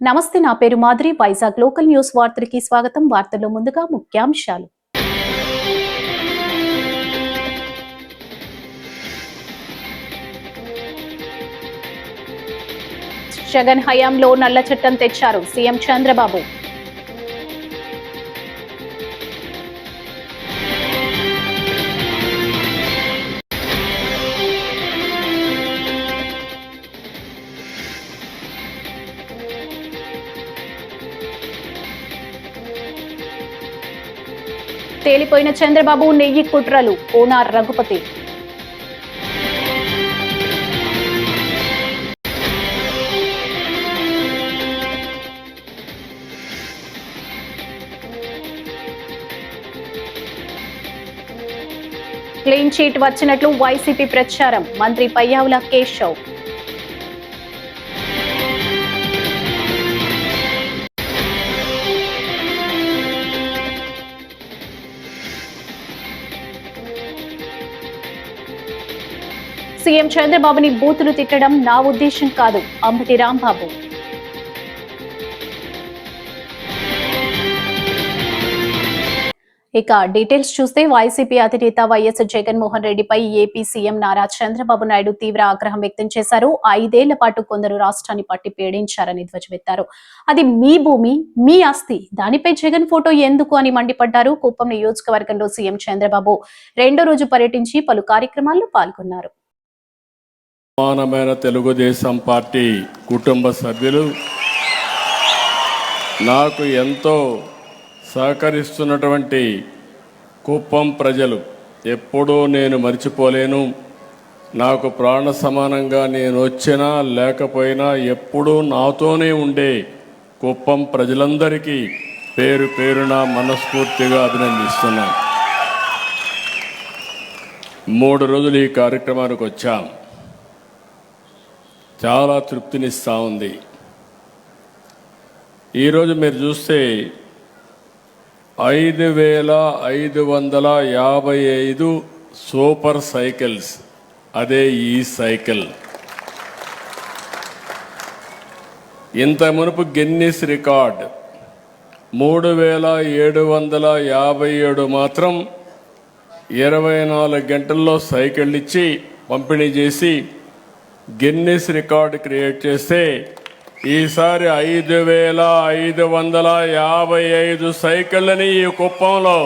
నమస్తే, నా పేరు మాధురి. వైజాగ్ లోకల్ న్యూస్ వార్తలకి స్వాగతం. వార్తల్లో ముందుగా ముఖ్యాంశాలు. జగన్ హయాంలో నల్ల చట్టం తెచ్చారు సీఎం చంద్రబాబు. తేలిపోయిన చంద్రబాబు నెయ్యి కుట్రలు, కోనార్ రఘుపతి. క్లీన్ చీట్ వచ్చినట్లు వైసీపీ ప్రచారం, మంత్రి పయ్యావుల కేశవ్. సీఎం చంద్రబాబుని బూతులు తిట్టడం నా ఉద్దేశం కాదు, అంబటి రాంబాబు. ఇక డీటెయిల్స్ చూస్తే, వైసీపీ అధినేత వైఎస్ జగన్మోహన్ రెడ్డిపై ఏపీ సీఎం నారా చంద్రబాబు నాయుడు తీవ్ర ఆగ్రహం వ్యక్తం చేశారు. 5 ఏళ్ల పాటు కొందరు రాష్ట్రాన్ని పట్టి పీడించారని ధ్వజమెత్తారు. అది మీ భూమి, మీ ఆస్తి, దానిపై జగన్ ఫోటో ఎందుకు అని మండిపడ్డారు. కుప్పం నియోజకవర్గంలో సీఎం చంద్రబాబు 2వ రోజు పర్యటించి పలు కార్యక్రమాల్లో పాల్గొన్నారు. సమానమైన తెలుగుదేశం పార్టీ కుటుంబ సభ్యులు నాకు ఎంతో సహకరిస్తున్నటువంటి కుప్పం ప్రజలు ఎప్పుడూ నేను మర్చిపోలేను. నాకు ప్రాణ సమానంగా నేను వచ్చినా లేకపోయినా ఎప్పుడూ నాతోనే ఉండే కుప్పం ప్రజలందరికీ పేరు పేరున మనస్ఫూర్తిగా అభినందిస్తున్నాను. 3 రోజులు ఈ కార్యక్రమానికి వచ్చాం. చాలా తృప్తినిస్తూ ఉంది. ఈరోజు మీరు చూస్తే 5,555 సూపర్ సైకిల్స్, అదే ఈ సైకిల్. ఇంత మునుపు గిన్నిస్ రికార్డ్ 3,757 మాత్రం 24 గంటల్లో సైకిల్ ఇచ్చి పంపిణీ చేసి గిన్నిస్ రికార్డు క్రియేట్ చేస్తే, ఈసారి 5,555 సైకిళ్ళని ఈ కుప్పంలో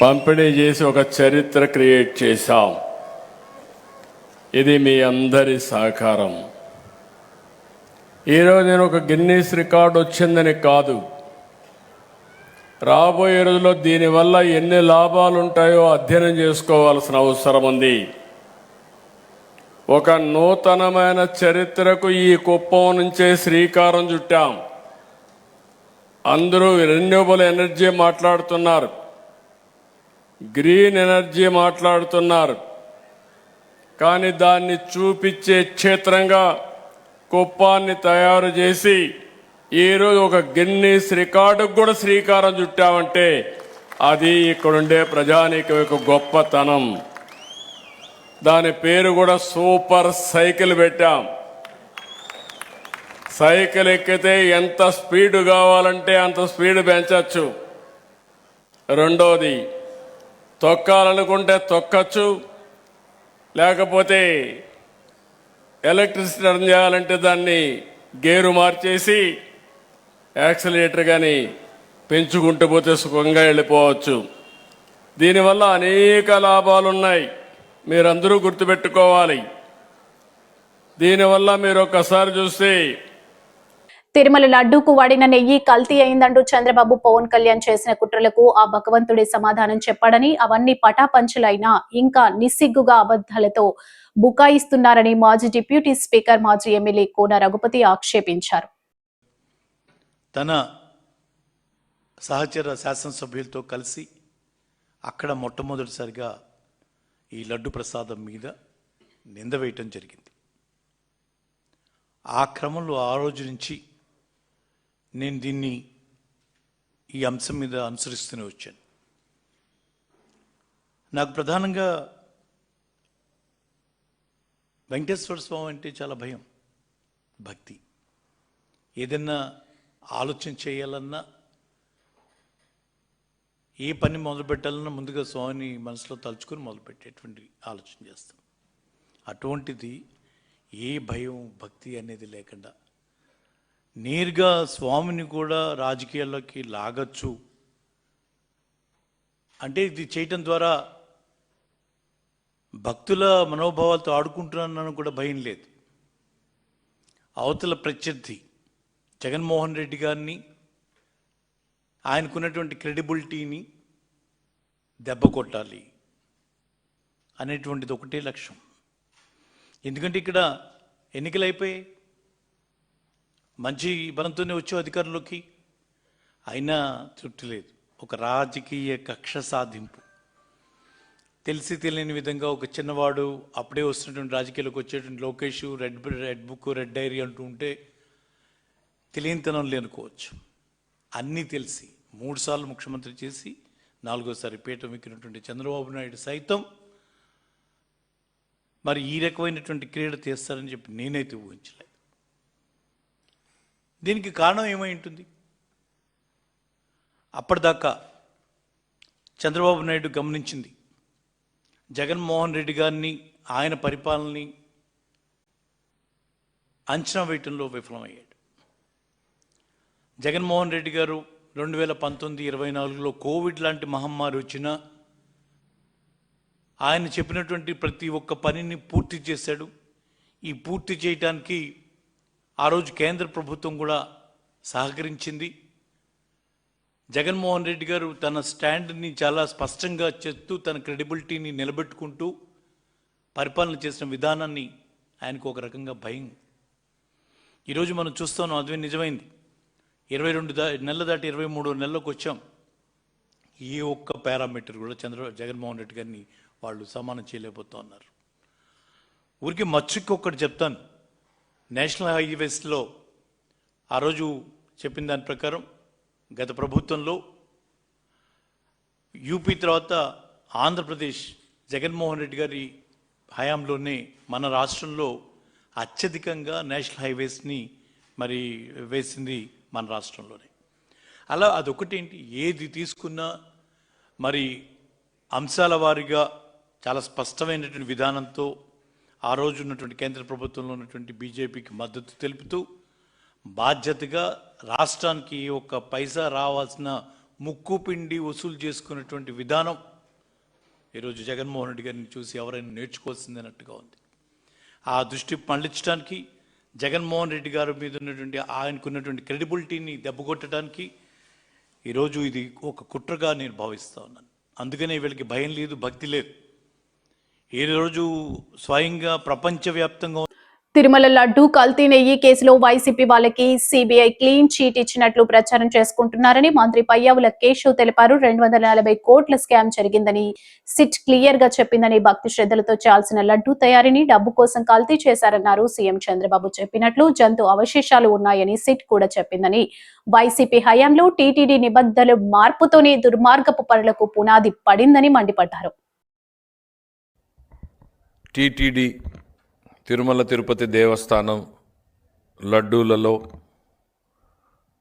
పంపిణీ చేసి ఒక చరిత్ర క్రియేట్ చేశాం. ఇది మీ అందరి సహకారం. ఈరోజు నేను ఒక గిన్నిస్ రికార్డు వచ్చిందని కాదు, రాబోయే రోజుల్లో దీనివల్ల ఎన్ని లాభాలు ఉంటాయో అధ్యయనం చేసుకోవాల్సిన అవసరం ఉంది. ఒక నూతనమైన చరిత్రకు ఈ కుప్పం నుంచే శ్రీకారం చుట్టాం. అందరూ రెన్యూబుల్ ఎనర్జీ మాట్లాడుతున్నారు, గ్రీన్ ఎనర్జీ మాట్లాడుతున్నారు, కానీ దాన్ని చూపించే క్షేత్రంగా కుప్పాన్ని తయారు చేసి ఈరోజు ఒక గిన్నిస్ రికార్డుకు కూడా శ్రీకారం చుట్టామంటే అది ఇక్కడుండే ప్రజానీకం యొక్క గొప్పతనం. దాని పేరు కూడా సూపర్ సైకిల్ పెట్టాం. సైకిల్ ఎక్కితే ఎంత స్పీడ్ కావాలంటే అంత స్పీడ్ పెంచచ్చు. రెండోది, తొక్కాలనుకుంటే తొక్కచ్చు, లేకపోతే ఎలక్ట్రిసిటీ రన్ చేయాలంటే దాన్ని గేరు మార్చేసి యాక్సిలరేటర్ కానీ పెంచుకుంటూ పోతే సుఖంగా వెళ్ళిపోవచ్చు. దీనివల్ల అనేక లాభాలున్నాయి, మీరందరూ గుర్తుపెట్టుకోవాలి. దీనివల్ల మీరు ఒక్కసారి చూస్తే, తిరుమల లడ్డూకు వాడిన నెయ్యి కల్తీ అయిందంటూ చంద్రబాబు పవన్ కళ్యాణ్ చేసిన కుట్రలకు ఆ భగవంతుడే సమాధానం చెప్పాడని, అవన్నీ పటాపంచలైనా ఇంకా నిస్సిగ్గుగా అబద్ధాలతో బుకాయిస్తున్నారని మాజీ డిప్యూటీ స్పీకర్, మాజీ ఎమ్మెల్యే కోన రఘుపతి ఆక్షేపించారు. తన సహచర శాసనసభ్యులతో కలిసి అక్కడ మొట్టమొదటిసారిగా ఈ లడ్డు ప్రసాదం మీద నింద వేయటం జరిగింది. ఆ క్రమంలో ఆ రోజు నుంచి నేను దీన్ని ఈ అంశం మీద అనుసరిస్తూనే వచ్చాను. నాకు ప్రధానంగా వెంకటేశ్వర స్వామి అంటే చాలా భయం. భక్తి. ఏదన్నా ఆలోచన చేయాలన్నా, ఏ పని మొదలు పెట్టాలన్నా ముందుగా స్వామిని మనసులో తలుచుకొని మొదలుపెట్టేటువంటి ఆలోచన చేస్తాం. అటువంటిది ఏ భయం భక్తి అనేది లేకుండా నేరుగా స్వామిని కూడా రాజకీయాల్లోకి లాగచ్చు అంటే ఇది చేయటం ద్వారా భక్తుల మనోభావాలతో ఆడుకుంటున్నానని కూడా భయం లేదు. అవతల ప్రత్యర్థి జగన్మోహన్ రెడ్డి గారిని, ఆయనకున్నటువంటి క్రెడిబిలిటీని దెబ్బ కొట్టాలి అనేటువంటిది ఒకటే లక్ష్యం. ఎందుకంటే ఇక్కడ ఎన్నికలు అయిపోయాయి, మంచి బలంతోనే వచ్చే అధికారంలోకి, అయినా తృప్తి లేదు. ఒక రాజకీయ కక్ష సాధింపు, తెలిసి తెలియని విధంగా ఒక చిన్నవాడు అప్పుడే వస్తున్నటువంటి రాజకీయాలకు వచ్చేటువంటి Lokesh red book red dairy అంటూ ఉంటే తెలియనితనం లేనుకోవచ్చు. అన్నీ తెలిసి 3 సార్లు ముఖ్యమంత్రి చేసి 4వసారి పీఠం ఎక్కినటువంటి చంద్రబాబు నాయుడు సైతం మరి ఈ రకమైనటువంటి క్రీడ చేస్తారని చెప్పి నేనైతే ఊహించలేదు. దీనికి కారణం ఏమై ఉంటుంది? అప్పటిదాకా చంద్రబాబు నాయుడు గమనించింది జగన్మోహన్ రెడ్డి గారిని, ఆయన పరిపాలనని అంచనా వేయటంలో విఫలమయ్యాడు. జగన్మోహన్ రెడ్డి గారు 2019-24లో కోవిడ్ లాంటి మహమ్మారి వచ్చినా ఆయన చెప్పినటువంటి ప్రతి ఒక్క పనిని పూర్తి చేశాడు. ఈ పూర్తి చేయటానికి ఆ రోజు కేంద్ర ప్రభుత్వం కూడా సహకరించింది. జగన్మోహన్ రెడ్డి గారు తన స్టాండ్ని చాలా స్పష్టంగా చేస్తూ తన క్రెడిబిలిటీని నిలబెట్టుకుంటూ పరిపాలన చేసిన విధానాన్ని ఆయనకు ఒక రకంగా భయం. ఈరోజు మనం చూస్తాం, అదే నిజమైంది. 22 నెలలు దాటి 23 నెలలకు వచ్చాం. ఏ ఒక్క పారామీటర్ కూడా జగన్మోహన్ రెడ్డి గారిని వాళ్ళు సమానం చేయలేకపోతూ ఉన్నారు. ఊరికి మచ్చుకి ఒక్కటి చెప్తాను. నేషనల్ హైవేస్లో ఆ రోజు చెప్పిన దాని ప్రకారం గత ప్రభుత్వంలో యూపీ తర్వాత ఆంధ్రప్రదేశ్ జగన్మోహన్ రెడ్డి గారి హయాంలోనే మన రాష్ట్రంలో అత్యధికంగా నేషనల్ హైవేస్ని మరి వేసింది మన రాష్ట్రంలోనే. అలా అదొకటేంటి, ఏది తీసుకున్నా మరి అంశాల వారీగా చాలా స్పష్టమైనటువంటి విధానంతో ఆ రోజు ఉన్నటువంటి కేంద్ర ప్రభుత్వంలో ఉన్నటువంటి బీజేపీకి మద్దతు తెలుపుతూ బాధ్యతగా రాష్ట్రానికి ఒక పైసా రావాల్సిన ముక్కు పిండి వసూలు చేసుకున్నటువంటి విధానం ఈరోజు జగన్మోహన్ రెడ్డి గారిని చూసి ఎవరైనా నేర్చుకోవాల్సింది అన్నట్టుగా ఉంది. ఆ దృష్టి మళ్లించడానికి, జగన్మోహన్ రెడ్డి గారి మీద ఉన్నటువంటి ఆయనకున్నటువంటి క్రెడిబిలిటీని దెబ్బకొట్టడానికి ఈరోజు ఇది ఒక కుట్రగా నేను భావిస్తూ ఉన్నాను. అందుకనే వీళ్ళకి భయం లేదు, భక్తి లేదు. ఈ రోజు స్వయంగా ప్రపంచవ్యాప్తంగా తిరుమల లడ్డు కల్తీ నెయ్యి కేసులో వైసీపీ వాళ్ళకి సిబిఐ క్లీన్ చీట్ ఇచ్చినట్లు ప్రచారం చేసుకుంటున్నారని మంత్రి పయ్యావుల కేశవ్ తెలిపారు. 240 కోట్ల స్కామ్ జరిగిందని సిట్ క్లియర్ గా చెప్పిందని, భక్తి శ్రద్ధలతో చేయాల్సిన లడ్డు తయారీని డబ్బు కోసం కల్తీ చేశారన్నారు. సీఎం చంద్రబాబు చెప్పినట్లు జంతు అవశేషాలు ఉన్నాయని సిట్ కూడా చెప్పిందని, వైసీపీ హయాంలో టీటీడీ నిబంధనల మార్పుతోనే దుర్మార్గపు పనులకు పునాది పడిందని మండిపడ్డారు. టీటీడీ తిరుమల తిరుపతి దేవస్థానం లడ్డూలలో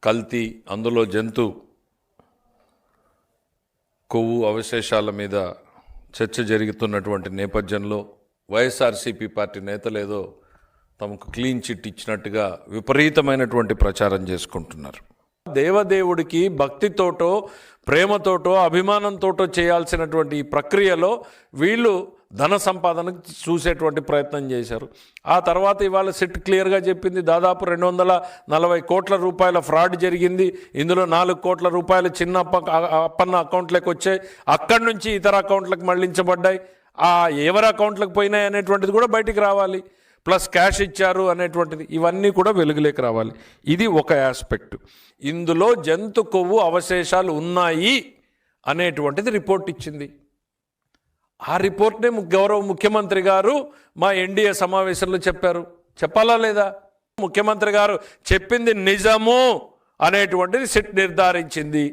కల్తీ, అందులో జంతు కొవ్వు అవశేషాల మీద చర్చ జరుగుతున్నటువంటి నేపథ్యంలో వైఎస్ఆర్సీపీ పార్టీ నేతలేదో తమకు క్లీన్ చిట్ ఇచ్చినట్టుగా విపరీతమైనటువంటి ప్రచారం చేసుకుంటున్నారు. దేవదేవుడికి భక్తితోటో ప్రేమతోటో అభిమానంతోటో చేయాల్సినటువంటి ఈ ప్రక్రియలో వీళ్ళు ధన సంపాదనకు చూసేటువంటి ప్రయత్నం చేశారు. ఆ తర్వాత ఇవాళ సిట్ క్లియర్గా చెప్పింది దాదాపు 240 కోట్ల రూపాయల ఫ్రాడ్ జరిగింది. ఇందులో 4 కోట్ల రూపాయలు చిన్న అప్పన్న అకౌంట్లకు వచ్చాయి, అక్కడి నుంచి ఇతర అకౌంట్లకు మళ్లించబడ్డాయి. ఆ ఎవరి అకౌంట్లకు పోయినాయి అనేటువంటిది కూడా బయటికి రావాలి, ప్లస్ క్యాష్ ఇచ్చారు అనేటువంటిది, ఇవన్నీ కూడా వెలుగులోకి రావాలి. ఇది ఒక ఆస్పెక్ట్. ఇందులో జంతు కొవ్వు అవశేషాలు ఉన్నాయి అనేటువంటిది రిపోర్ట్ ఇచ్చింది. ఆ రిపోర్ట్నే గౌరవ ముఖ్యమంత్రి గారు మా ఎన్డీఏ సమావేశంలో చెప్పారు. చెప్పాలా లేదా? ముఖ్యమంత్రి గారు చెప్పింది నిజము అనేటువంటిది సిట్ నిర్ధారించింది.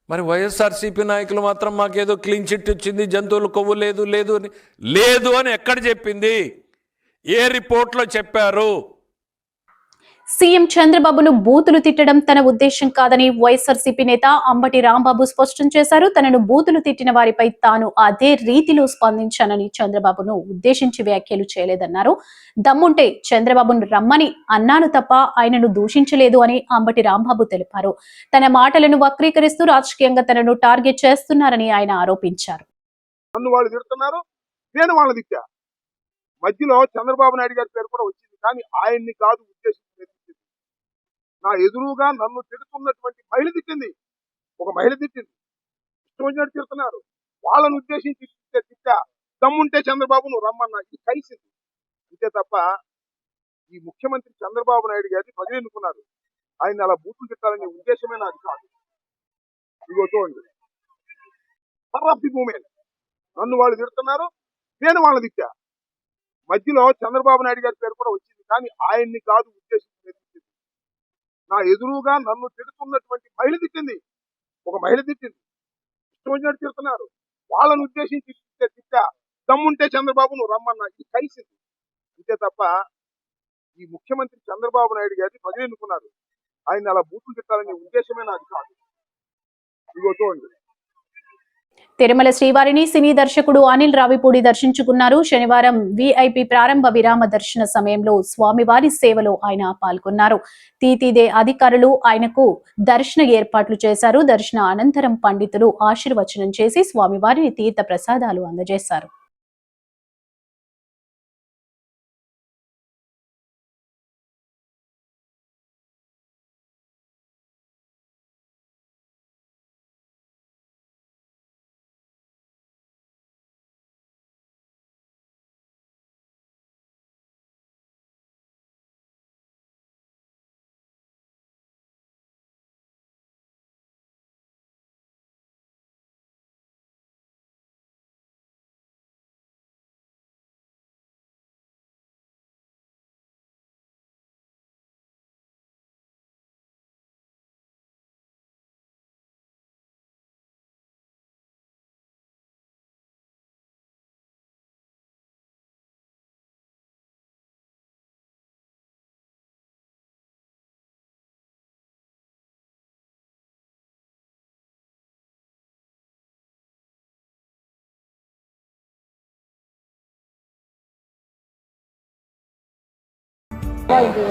మరి వైఎస్ఆర్సీపీ నాయకులు మాత్రం మాకేదో క్లీన్ చిట్ వచ్చింది, జంతువుల కొవ్వు లేదు అని ఎక్కడ చెప్పింది? ఏ రిపోర్ట్లో చెప్పారు? సీఎం చంద్రబాబును బూతులు తిట్టడం తన ఉద్దేశం కాదని వైఎస్ఆర్సీపీ నేత అంబటి రాంబాబు స్పష్టం చేశారు. తనను బూతులు తిట్టిన వారిపై తాను అదే రీతిలో స్పందించానని చంద్రబాబును ఉద్దేశించి వ్యాఖ్యలు చేయలేదన్నారు. దమ్ముంటే చంద్రబాబును రమ్మని అన్నాను తప్ప ఆయనను దూషించలేదు అని అంబటి రాంబాబు తెలిపారు. తన మాటలను వక్రీకరిస్తూ రాజకీయంగా తనను టార్గెట్ చేస్తున్నారని ఆయన ఆరోపించారు. మధ్యలో చంద్రబాబు నాయుడు గారి పేరు కూడా వచ్చింది, కానీ ఆయన్ని కాదు ఉద్దేశించింది. నా ఎదురుగా నన్ను తిడుతున్నటువంటి మహిళ తిట్టింది, ఒక మహిళ తిట్టింది, ఇష్టం వచ్చినట్టు తిడుతున్నారు. వాళ్ళని ఉద్దేశించి తిట్టా. దమ్ముంటే చంద్రబాబును రమ్మన్నా, ఇది కలిసింది అంతే తప్ప ఈ ముఖ్యమంత్రి చంద్రబాబు నాయుడు గారిని ప్రజలు ఎన్నుకున్నారు. ఆయన అలా బూతులు తిట్టాలనే ఉద్దేశమే నాది కాదు. ఇదిగో చూడండి, నన్ను వాళ్ళు తిడుతున్నారు, నేను వాళ్ళని తిట్టా. మధ్యలో చంద్రబాబు నాయుడు గారి పేరు కూడా వచ్చింది, కానీ ఆయన్ని కాదు ఉద్దేశించింది. నా ఎదురుగా నన్ను తిడుతున్నటువంటి మహిళ తిట్టింది, ఒక మహిళ తిట్టింది, ఇష్టం వచ్చినట్టు తిడుతున్నారు. వాళ్ళని ఉద్దేశించి తిట్టా. దమ్ముంటే చంద్రబాబును రమ్మన్నా, ఇది కలిసింది అంతే తప్ప ఈ ముఖ్యమంత్రి చంద్రబాబు నాయుడు గారిని ప్రజలు ఎన్నుకున్నారు. ఆయన అలా బూతులు తిట్టాలనే ఉద్దేశమే నాది కాదు. ఇదిగో చూడండి, తిరుమల శ్రీవారిని సినీ దర్శకుడు అనిల్ రావిపూడి దర్శించుకున్నారు. శనివారం విఐపి ప్రారంభ విరామ దర్శన సమయంలో స్వామివారి సేవలో ఆయన పాల్గొన్నారు. తీతీదే అధికారులు ఆయనకు దర్శన ఏర్పాట్లు చేశారు. దర్శన అనంతరం పండితులు ఆశీర్వచనం చేసి స్వామివారిని తీర్థ ప్రసాదాలు అందజేశారు.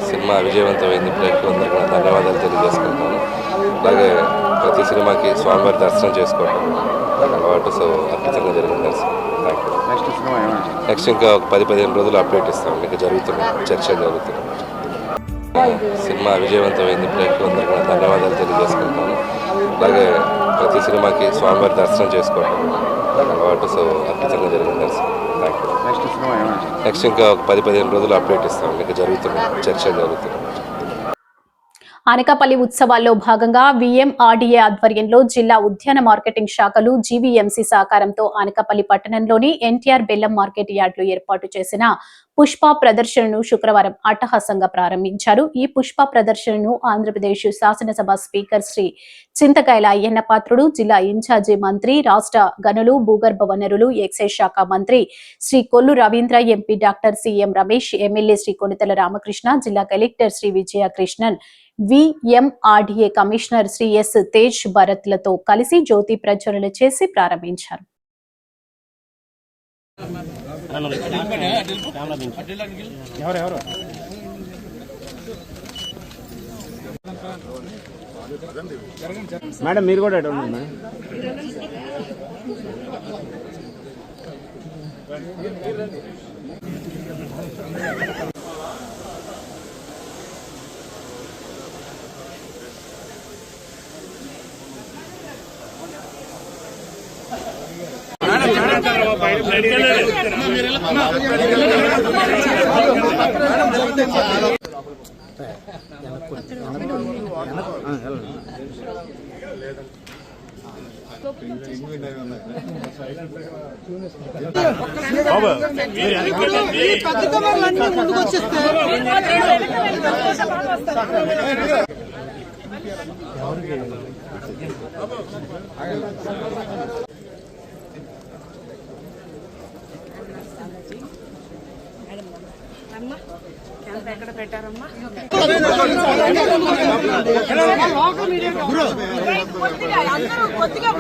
సినిమా విజయవంతమైంది. ప్రేక్షకులందరికీ కూడా ధన్యవాదాలు తెలియజేసుకుంటాను. అలాగే ప్రతి సినిమాకి స్వామివారి దర్శనం చేసుకోవటం అలవాటు. సో అద్భుతంగా జరిగింది దర్శనం. Thank you. నెక్స్ట్ ఇంకా ఒక 10-15 రోజులు అప్డేట్ ఇస్తాం. ఇంకా జరుగుతున్నాయి, చర్చ జరుగుతుంది. సినిమా విజయవంతమైంది. ప్రేక్షకులందరికీ కూడా ధన్యవాదాలు తెలియజేసుకుంటాను. అలాగే ప్రతి సినిమాకి స్వామివారి దర్శనం చేసుకోవటం అలవాటు. సో అద్భుతంగా జరిగింది దర్శనం. Thank you. నెక్స్ట్ ఇంకా ఒక 10-15 రోజులు అప్డేట్ ఇస్తాం. ఇంకా జరుగుతున్నాయి, చర్చ జరుగుతుంది. అనకాపల్లి ఉత్సవాల్లో భాగంగా విఎంఆర్డీఏ ఆధ్వర్యంలో జిల్లా ఉద్యాన మార్కెటింగ్ శాఖలు జీవీఎంసీ సహకారంతో అనకాపల్లి పట్టణంలోని ఎన్టీఆర్ బెల్లం మార్కెట్ యార్డులో ఏర్పాటు చేసిన పుష్ప ప్రదర్శనను శుక్రవారం అట్టహాసంగా ప్రారంభించారు. ఈ పుష్ప ప్రదర్శనను ఆంధ్రప్రదేశ్ శాసనసభ స్పీకర్ శ్రీ చింతకాయల అయ్యన్న పాత్రుడు, జిల్లా ఇన్ఛార్జి మంత్రి, రాష్ట్ర గనులు, భూగర్భ వనరులు, ఎక్సైజ్ శాఖ మంత్రి Shri Kollu Ravindra, MP doctor CM Ramesh, MLA Shri Konithela Ramakrishna, జిల్లా collector Shri Vijaya Krishnan, VMRDA commissioner Shri S Tej భరత్లతో కలిసి జ్యోతి ప్రజ్వలన చేసి ప్రారంభించారు. మేడం మీరు కూడా ఎటు ఉన్నారు ఎక్కడ పెట్టారమ్మా? కొద్దిగా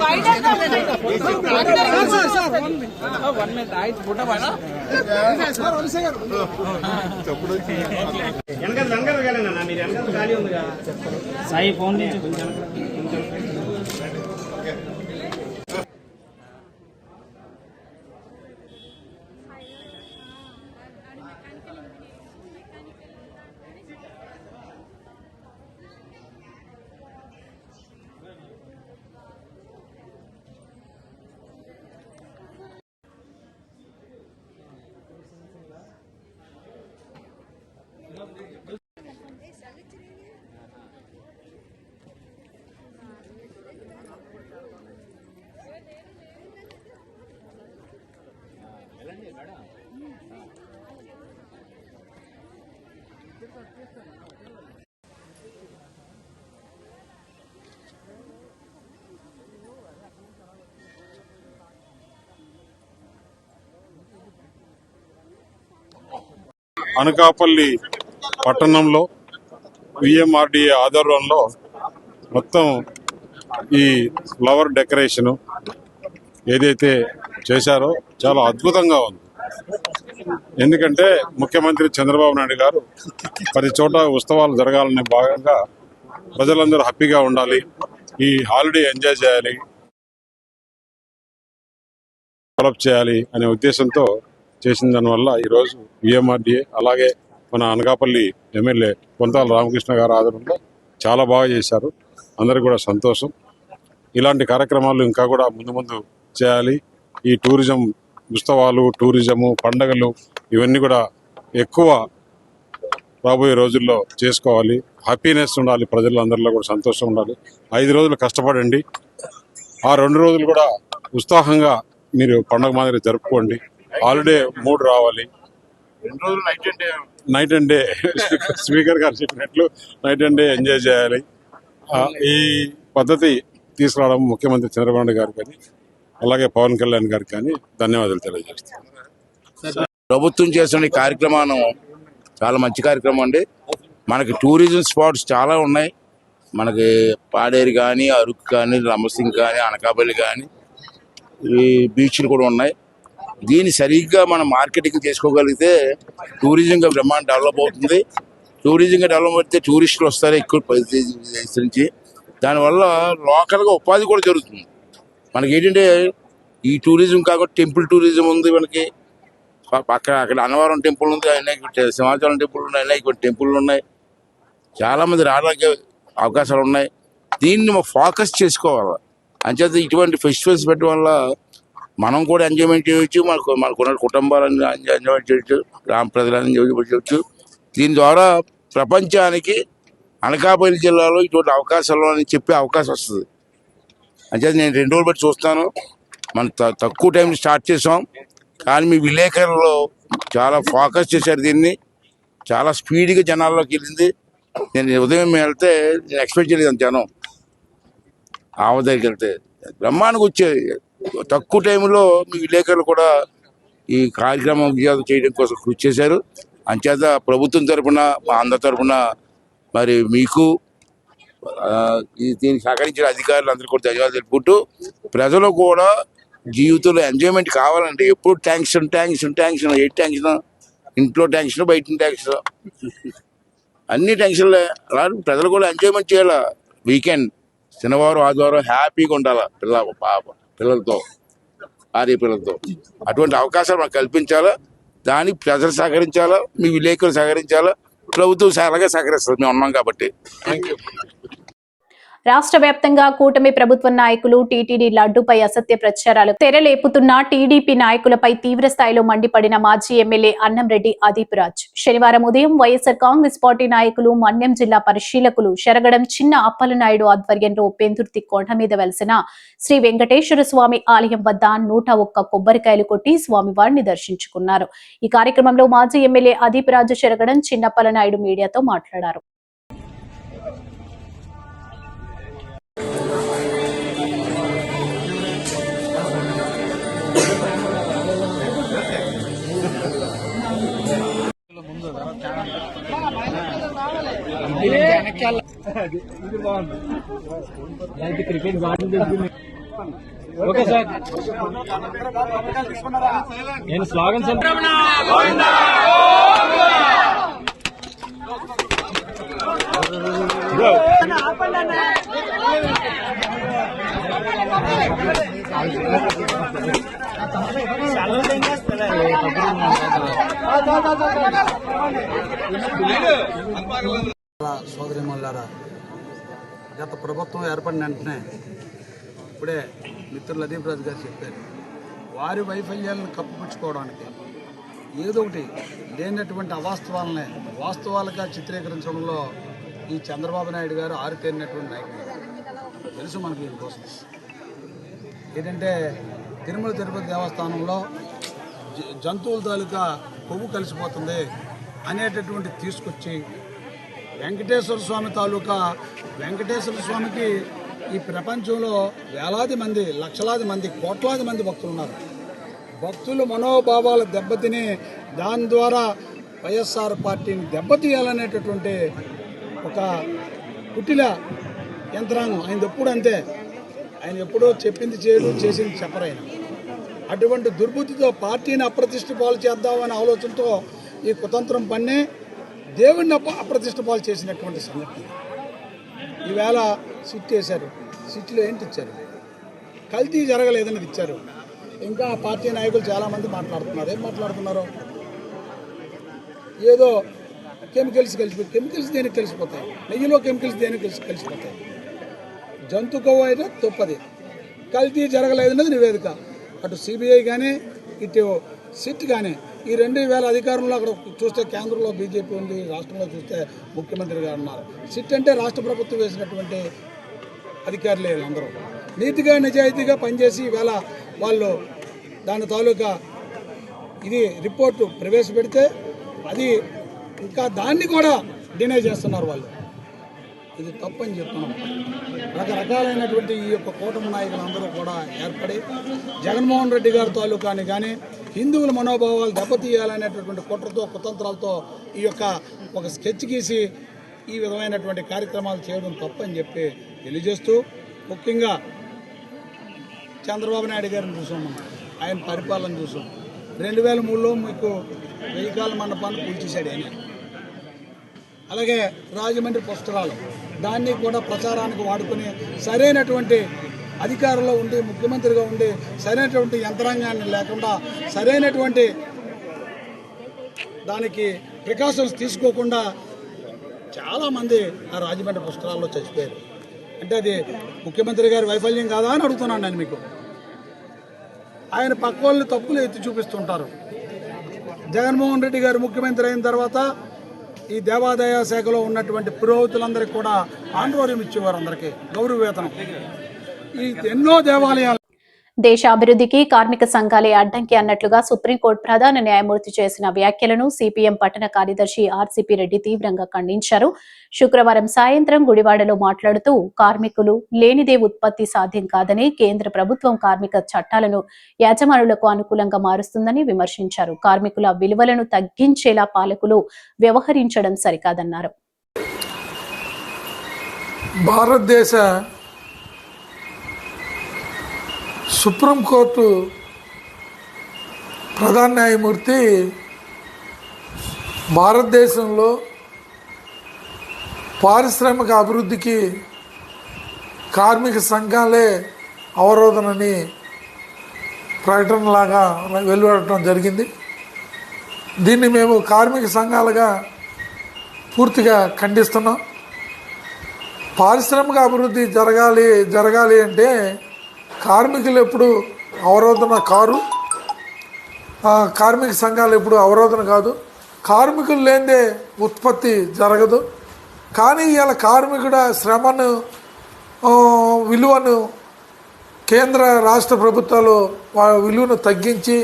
సాయి ఫోన్ నుంచి అనకాపల్లి పట్టణంలో విఎంఆర్డిఏ ఆధ్వర్యంలో మొత్తం ఈ ఫ్లవర్ డెకరేషను ఏదైతే చేశారో చాలా అద్భుతంగా ఉంది. ఎందుకంటే ముఖ్యమంత్రి చంద్రబాబు నాయుడు గారు ప్రతి చోట ఉత్సవాలు జరగాలనే భాగంగా ప్రజలందరూ హ్యాపీగా ఉండాలి, ఈ హాలిడే ఎంజాయ్ చేయాలి, డెవలప్ చేయాలి అనే ఉద్దేశంతో చేసిన దానివల్ల ఈరోజు విఎంఆర్డిఏ అలాగే మన అనకాపల్లి ఎమ్మెల్యే కొంతాల రామకృష్ణ గారు ఆధ్వర్యంలో చాలా బాగా చేశారు. అందరికీ కూడా సంతోషం. ఇలాంటి కార్యక్రమాలు ఇంకా కూడా ముందు ముందు చేయాలి. ఈ టూరిజం ఉత్సవాలు, టూరిజము, పండగలు ఇవన్నీ కూడా ఎక్కువ రాబోయే రోజుల్లో చేసుకోవాలి. హ్యాపీనెస్ ఉండాలి, ప్రజలందరిలో కూడా సంతోషం ఉండాలి. 5 రోజులు కష్టపడండి, ఆ 2 రోజులు కూడా ఉత్సాహంగా మీరు పండగ మాదిరి జరుపుకోండి. హాలిడే మూడ్ రావాలి. 2 రోజులు నైట్ అండ్ డే స్పీకర్ గారు చెప్పినట్లు నైట్ అండ్ డే ఎంజాయ్ చేయాలి. ఈ పద్ధతి తీసుకురావడం ముఖ్యమంత్రి చంద్రబాబు నాయుడు గారు కానీ అలాగే పవన్ కళ్యాణ్ గారికి కానీ ధన్యవాదాలు తెలియజేస్తాను. ప్రభుత్వం చేస్తున్న ఈ కార్యక్రమం చాలా మంచి కార్యక్రమం అండి. మనకి టూరిజం స్పాట్స్ చాలా ఉన్నాయి. మనకి పాడేరు కానీ, అరకు కానీ, లంబసింగ్ కానీ, అనకాపల్లి కానీ, ఈ బీచ్లు కూడా ఉన్నాయి. దీన్ని సరిగ్గా మనం మార్కెటింగ్ చేసుకోగలిగితే టూరిజంగా బ్రహ్మాండ డెవలప్ అవుతుంది. టూరిజంగా డెవలప్ అయితే టూరిస్టులు వస్తారు ఎక్కువ దేశం నుంచి. దానివల్ల లోకల్గా ఉపాధి కూడా జరుగుతుంది. మనకి ఏంటంటే ఈ టూరిజం కాకుండా టెంపుల్ టూరిజం ఉంది. మనకి అక్కడ అన్నవరం టెంపుల్ ఉంది, అయినా సింహాచలం టెంపుల్ ఉన్నాయి, అయినా కొన్ని టెంపుల్ ఉన్నాయి. చాలామంది రావడానికి అవకాశాలు ఉన్నాయి. దీన్ని ఫోకస్ చేసుకోవాలి. అంచేత ఇటువంటి ఫెస్టివల్స్ పెట్టడం వల్ల మనం కూడా ఎంజాయ్మెంట్ చేయవచ్చు, మనకున్న కుటుంబాలను ఎంజాయ్మెంట్ చేయొచ్చు, గ్రామ ప్రజలను ఎంజాయ్ చేయవచ్చు. దీని ద్వారా ప్రపంచానికి అనకాపల్లి జిల్లాలో ఇటువంటి అవకాశాలు అని చెప్పే అవకాశం వస్తుంది. అంచేత నేను 2 రోజులు బట్టి చూస్తాను. మనం తక్కువ టైం స్టార్ట్ చేసాం, కానీ మీ విలేకరులు చాలా ఫోకస్ చేశారు. దీన్ని చాలా స్పీడ్గా జనాల్లోకి వెళ్ళింది. నేను ఉదయం వెళ్తే నేను ఎక్స్పెక్ట్ చేయలేదు జనం ఆవ దగ్గరికి వెళ్తే బ్రహ్మాండంగా వచ్చేది. తక్కువ టైంలో మీ విలేకరులు కూడా ఈ కార్యక్రమం విజయం చేయడం కోసం కృషి చేశారు. అంచేత ప్రభుత్వం తరఫున, మా అందరి తరఫున మరి మీకు దీనికి సహకరించిన అధికారులు కూడా ధన్యవాదాలు తెలుపుకుంటూ, ప్రజలు కూడా జీవితంలో ఎంజాయ్మెంట్ కావాలంటే ఎప్పుడు ట్యాంక్షన్ ఏ ట్యాంక్షన్, ఇంట్లో ట్యాంక్షన్, బయట ట్యాంక్షన్, అన్ని ట్యాంక్షన్లే. అలా ప్రజలు కూడా ఎంజాయ్మెంట్ చేయాలా. వీకెండ్ శనివారం ఆదివారం హ్యాపీగా ఉండాలా పిల్లలతో, భార్య పిల్లలతో. అటువంటి అవకాశాలు మనకు కల్పించాలా. దానికి ప్రజలు సహకరించాలా, మీ విలేకరులు సహకరించాలా, ప్రభుత్వం అలాగే సహకరిస్తుంది. మేము ఉన్నాం కాబట్టి. Thank you. రాష్ట్ర వ్యాప్తంగా కూటమి ప్రభుత్వ నాయకులు టీటీడీ లడ్డూపై అసత్య ప్రచారాలు తెరలేపుతున్న టీడీపీ నాయకులపై తీవ్ర స్థాయిలో మండిపడిన మాజీ ఎమ్మెల్యే అన్నంరెడ్డి అదీప్ రాజ్ శనివారం ఉదయం వైఎస్ఆర్ కాంగ్రెస్ పార్టీ నాయకులు, మన్యం జిల్లా పరిశీలకులు శరగడం చిన్న అప్పలనాయుడు ఆధ్వర్యంలో పెందుర్తి కొండ మీద వెలిసిన శ్రీ వెంకటేశ్వర స్వామి ఆలయం వద్ద 101 కొబ్బరికాయలు కొట్టి స్వామివారిని దర్శించుకున్నారు. ఈ కార్యక్రమంలో మాజీ ఎమ్మెల్యే అదీప్ రాజ్ శరగడం చిన్నప్పలనాయుడు మీడియాతో మాట్లాడారు. ఓకే సార్, నేను స్లోగన్ సోదరిమల్లారా, గత ప్రభుత్వం ఏర్పడిన వెంటనే ఇప్పుడే మిత్రులు అదీప్ రాజు గారు చెప్పారు, వారి వైఫల్యాలను కప్పుపుచ్చుకోవడానికి ఏదో ఒకటి లేనటువంటి అవాస్తవాలనే వాస్తవాలుగా చిత్రీకరించడంలో ఈ చంద్రబాబు నాయుడు గారు ఆరితేరినటువంటి నాయకులు. తెలుసు మనకి దీనికోసం ఏంటంటే తిరుమల తిరుపతి దేవస్థానంలో జంతువుల తాలూకా కొవ్వు కలిసిపోతుంది అనేటటువంటి తీసుకొచ్చి వెంకటేశ్వర స్వామి తాలూకా వెంకటేశ్వర స్వామికి ఈ ప్రపంచంలో వేలాది మంది, లక్షలాది మంది, కోట్లాది మంది భక్తులు ఉన్నారు. భక్తుల మనోభావాలు దెబ్బతిని దాని ద్వారా వైఎస్ఆర్ పార్టీని దెబ్బతీయాలనేటటువంటి ఒక కుటిల యంత్రాంగం ఆయన ఎప్పుడు అంతే. ఆయన ఎప్పుడో చెప్పింది చేయడు, చేసింది చెప్పరైన. అటువంటి దుర్బుద్ధితో పార్టీని అప్రతిష్ట పాలు చేద్దామనే ఆలోచనతో ఈ కుతంత్రం పన్నే దేవుడిని అప్రతిష్ట పాలు చేసినటువంటి సంఘటన. ఈవేళ సిట్ వేశారు. సిట్లో ఏంటి ఇచ్చారు? కల్తీ జరగలేదన్నది ఇచ్చారు. ఇంకా ఆ పార్టీ నాయకులు చాలామంది మాట్లాడుతున్నారు. ఏం మాట్లాడుతున్నారు? ఏదో కెమికల్స్ దేనికి కలిసిపోతాయి, నెయ్యిలో కెమికల్స్ దేనికి కలిసిపోతాయి, జంతు కొవ్వు అయితే తప్పది, కల్తీ జరగలేదన్నది నివేదిక. అటు సిబిఐ కానీ ఇటు సిట్ కానీ ఈ రెండు వేల అధికారంలో అక్కడ చూస్తే కేంద్రంలో బీజేపీ ఉంది, రాష్ట్రంలో చూస్తే ముఖ్యమంత్రి గారు ఉన్నారు. సిట్ అంటే రాష్ట్ర ప్రభుత్వం వేసినటువంటి అధికారులే అందరూ నీతిగా నిజాయితీగా పనిచేసి ఈవేళ వాళ్ళు దాని తాలూకా ఇది రిపోర్టు ప్రవేశపెడితే అది ఇంకా దాన్ని కూడా డినై చేస్తున్నారు వాళ్ళు. ఇది తప్పని చెప్తున్నాం. రకరకాలైనటువంటి ఈ యొక్క కూటమి నాయకులందరూ కూడా ఏర్పడి జగన్మోహన్ రెడ్డి గారి తాలూకాని కానీ హిందువుల మనోభావాలు దెబ్బతీయాలనేటటువంటి కుట్రతో కుతంత్రాలతో ఈ యొక్క ఒక స్కెచ్ గీసి ఈ విధమైనటువంటి కార్యక్రమాలు చేయడం తప్పని చెప్పి తెలియజేస్తూ, ముఖ్యంగా చంద్రబాబు నాయుడు గారిని చూసాం, ఆయన పరిపాలన చూసాం. 2003లో మీకు 1000 కాల మండపాన్ని కూల్చేశాడు ఆయన. అలాగే రాజమండ్రి పుస్తకాలు దాన్ని కూడా ప్రచారానికి వాడుకొని సరైనటువంటి అధికారంలో ఉండి ముఖ్యమంత్రిగా ఉండి సరైనటువంటి యంత్రాంగాన్ని లేకుండా సరైనటువంటి దానికి ప్రికాషన్స్ తీసుకోకుండా చాలామంది ఆ రాజమండ్రి పుస్తకాల్లో చచ్చిపోయారు. అంటే అది ముఖ్యమంత్రి గారి వైఫల్యం కాదా అని అడుగుతున్నాను నేను మీకు. ఆయన పక్క వాళ్ళు తప్పులు ఎత్తి చూపిస్తుంటారు. జగన్మోహన్ రెడ్డి గారు ముఖ్యమంత్రి అయిన తర్వాత ఈ దేవాదాయ శాఖలో ఉన్నటువంటి పురోహితులందరికీ కూడా ఆందోళన ఇచ్చేవారు, అందరికీ గౌరవ వేతనం. ఈ ఎన్నో దేవాలయాలు దేశ అభివృద్ధికి కార్మిక సంఘాలే అడ్డంకి అన్నట్లుగా సుప్రీంకోర్టు ప్రధాన న్యాయమూర్తి చేసిన వ్యాఖ్యలను సిపిఎం పట్టణ కార్యదర్శి ఆర్సీపీ రెడ్డి తీవ్రంగా ఖండించారు. శుక్రవారం సాయంత్రం గుడివాడలో మాట్లాడుతూ కార్మికులు లేనిదే ఉత్పత్తి సాధ్యం కాదని, కేంద్ర ప్రభుత్వం కార్మిక చట్టాలను యాజమానులకు అనుకూలంగా మారుస్తుందని విమర్శించారు. కార్మికుల విలువలను తగ్గించేలా పాలకులు వ్యవహరించడం సరికాదన్నారు. భారతదేశ సుప్రీంకోర్టు ప్రధాన న్యాయమూర్తి భారతదేశంలో పారిశ్రామిక అభివృద్ధికి కార్మిక సంఘాలే అవరోధనని ప్రకటనలాగా వెలువడటం జరిగింది. దీన్ని మేము కార్మిక సంఘాలుగా పూర్తిగా ఖండిస్తున్నాం. పారిశ్రామిక అభివృద్ధి జరగాలి అంటే కార్మికులు ఎప్పుడు అవరోధన కారు, కార్మిక సంఘాలు ఎప్పుడు అవరోధన కాదు. కార్మికులు లేనిదే ఉత్పత్తి జరగదు. కానీ ఇవాళ కార్మికుడ శ్రమను విలువను కేంద్ర రాష్ట్ర ప్రభుత్వాలు వాళ్ళ విలువను తగ్గించి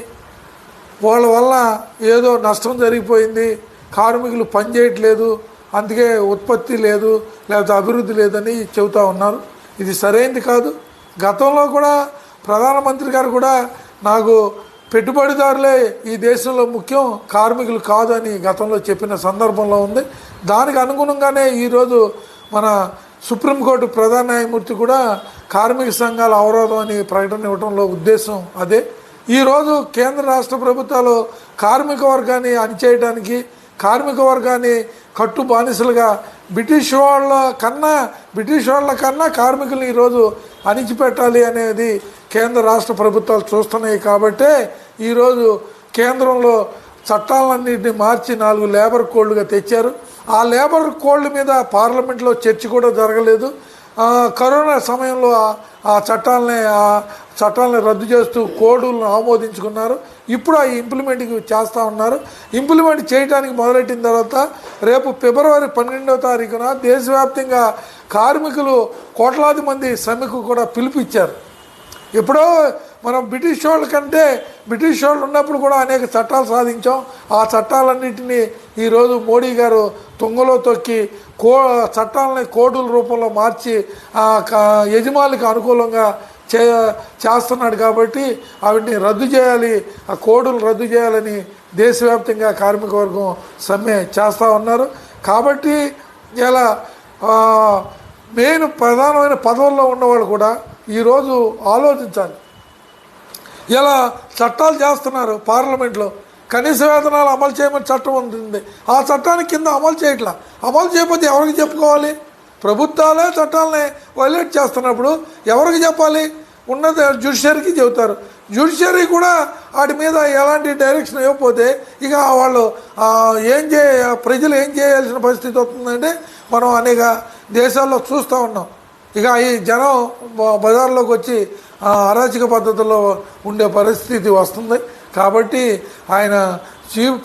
వాళ్ళ వల్ల ఏదో నష్టం జరిగిపోయింది, కార్మికులు పనిచేయట్లేదు, అందుకే ఉత్పత్తి లేదు లేకపోతే అభివృద్ధి లేదని చెబుతూ ఉన్నారు. ఇది సరైనది కాదు. గతంలో కూడా ప్రధానమంత్రి గారు కూడా నాకు పెట్టుబడిదారులే ఈ దేశంలో ముఖ్యం, కార్మికులు కాదు అని గతంలో చెప్పిన సందర్భంలో ఉంది. దానికి అనుగుణంగానే ఈరోజు మన సుప్రీంకోర్టు ప్రధాన న్యాయమూర్తి కూడా కార్మిక సంఘాల అవరోధం అని ప్రకటన ఇవ్వడంలో ఉద్దేశం అదే. ఈరోజు కేంద్ర రాష్ట్ర ప్రభుత్వాలు కార్మిక వర్గాన్ని అణిచేయడానికి, కార్మిక వర్గాన్ని కట్టు బానిసలుగా బ్రిటిష్ వాళ్ళ కన్నా కార్మికులను ఈరోజు అణిచిపెట్టాలి అనేది కేంద్ర రాష్ట్ర ప్రభుత్వాలు చూస్తున్నాయి. కాబట్టే ఈరోజు కేంద్రంలో చట్టాలన్నింటినీ మార్చి 4 లేబర్ కోడ్లుగా తెచ్చారు. ఆ లేబర్ కోడ్ల మీద పార్లమెంట్లో చర్చ కూడా జరగలేదు. కరోనా సమయంలో ఆ చట్టాలని రద్దు చేస్తూ కోడ్లను ఆమోదించుకున్నారు. ఇప్పుడు ఆ ఇంప్లిమెంటింగ్ చేస్తూ ఉన్నారు. ఇంప్లిమెంట్ చేయడానికి మొదలెట్టిన తర్వాత రేపు ఫిబ్రవరి 12వ తారీఖున దేశవ్యాప్తంగా కార్మికులు కోట్లాది మంది సమ్మెకు కూడా పిలుపిచ్చారు. ఎప్పుడో మనం బ్రిటిష్ వాళ్ళు ఉన్నప్పుడు కూడా అనేక చట్టాలు సాధించాం. ఆ చట్టాలన్నింటినీ ఈరోజు మోడీ గారు తుంగలో తొక్కి చట్టాలని కోడుల రూపంలో మార్చి యజమానులకు అనుకూలంగా చేస్తున్నాడు. కాబట్టి వాటిని రద్దు చేయాలి, ఆ కోడులు రద్దు చేయాలని దేశవ్యాప్తంగా కార్మిక వర్గం సమ్మె చేస్తూ ఉన్నారు. కాబట్టి ఇలా ప్రధానమైన పదవుల్లో ఉన్నవాళ్ళు కూడా ఈరోజు ఆలోచించాలి. ఇలా చట్టాలు చేస్తున్నారు పార్లమెంట్లో, కనీస వేతనాలు అమలు చేయమని చట్టం ఉంటుంది. ఆ చట్టానికి కింద అమలు చేయట్లా. అమలు చేయకపోతే ఎవరికి చెప్పుకోవాలి? ప్రభుత్వాలే చట్టాలని వైలేట్ చేస్తున్నప్పుడు ఎవరికి చెప్పాలి? ఉన్నది జ్యుడిషియరీకి చెబుతారు. జ్యుడిషియరీ కూడా వాటి మీద ఎలాంటి డైరెక్షన్ ఇవ్వకపోతే ఇక వాళ్ళు ప్రజలు ఏం చేయాల్సిన పరిస్థితి వస్తుందంటే మనం అనేక దేశాల్లో చూస్తూ ఉన్నాం. ఇక ఈ జనం బజార్లోకి వచ్చి అరాచక పద్ధతుల్లో ఉండే పరిస్థితి వస్తుంది. కాబట్టి ఆయన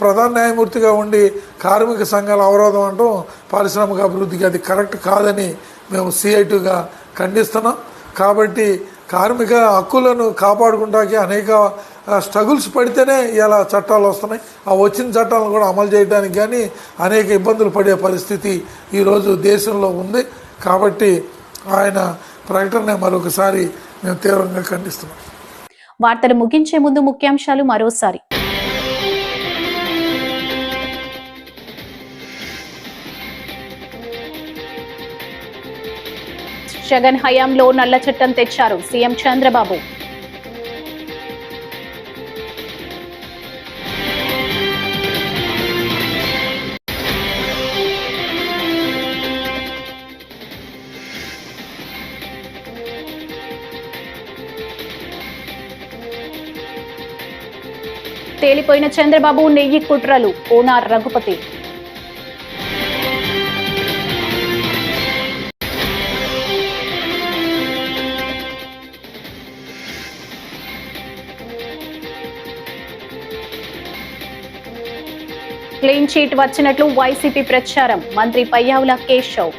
ప్రధాన న్యాయమూర్తిగా ఉండి కార్మిక సంఘాల అవరోధం అంటాం పారిశ్రామిక అభివృద్ధికి అది కరెక్ట్ కాదని మేము CITగా ఖండిస్తున్నాం. కాబట్టి కార్మిక హక్కులను కాపాడుకుంటానికి అనేక స్ట్రగుల్స్ పడితేనే ఇలా చట్టాలు వస్తున్నాయి. ఆ వచ్చిన చట్టాలను కూడా అమలు చేయడానికి కానీ అనేక ఇబ్బందులు పడే పరిస్థితి ఈరోజు దేశంలో ఉంది. కాబట్టి ఆయన ప్రకటన మరొకసారి మేము తీవ్రంగా ఖండిస్తున్నాం. వార్తలు ముగించే ముందు ముఖ్యాంశాలు మరోసారి. జగన్ హయాంలో నల్ల చట్టం తెచ్చారు సీఎం చంద్రబాబు. తేలిపోయిన చంద్రబాబు నెయ్యి కుట్రలు ఓనార్ రఘుపతి. క్లీన్ చీట్ వచ్చినట్లు వైసీపీ ప్రచారం, మంత్రి పయ్యావుల కేశవ్.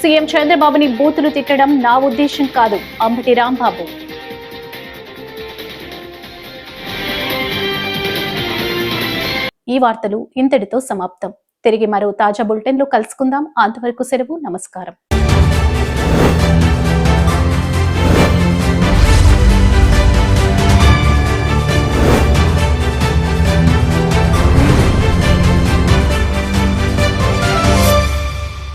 సీఎం చంద్రబాబుని బూతులు తిట్టడం నా ఉద్దేశం కాదు, అంబటి రాంబాబు. ఈ వార్తలు ఇంతటితో సమాప్తం. తిరిగి మరో తాజా బులెటిన్లో కలుసుకుందాం. అంతవరకు సెలవు. నమస్కారం.